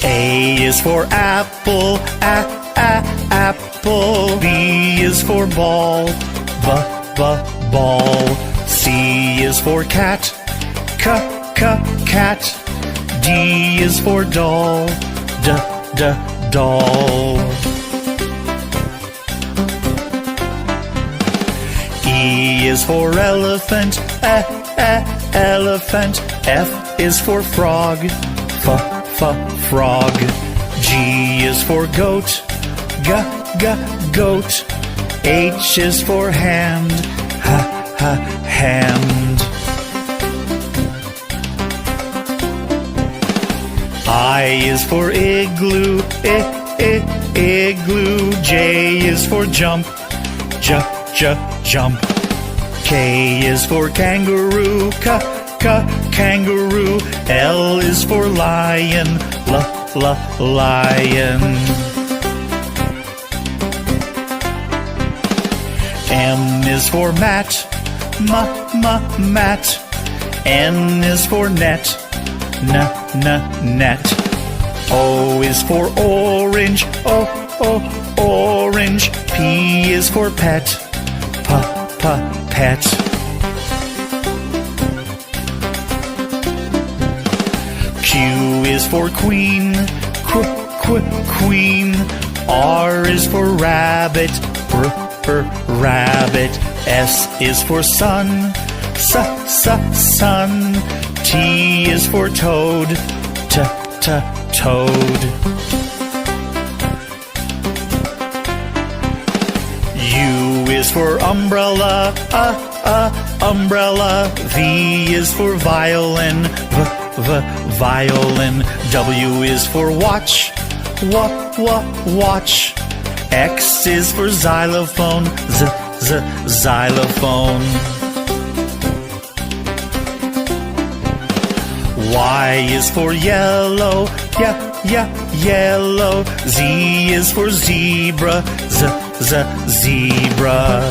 A is for apple, apple. B is for ball, ball. C is for cat, cat. D is for doll, doll. E is for elephant, elephant. F is for frog, frog. G is for goat, goat. H is for hand, hand. I is for igloo, igloo. J is for jump, jump. K is for kangaroo, kangaroo. L is for lion, lion. M is for mat, mat. N is for net, net. O is for orange, orange. P is for pet, pet. Q is for queen, queen. R is for rabbit, rabbit. S is for sun, sun. T is for toad, toad. U is for umbrella, umbrella. V is for violin, violin. W is for watch, watch. X is for xylophone, xylophone. Y is for yellow, yellow. Z is for zebra, zebra.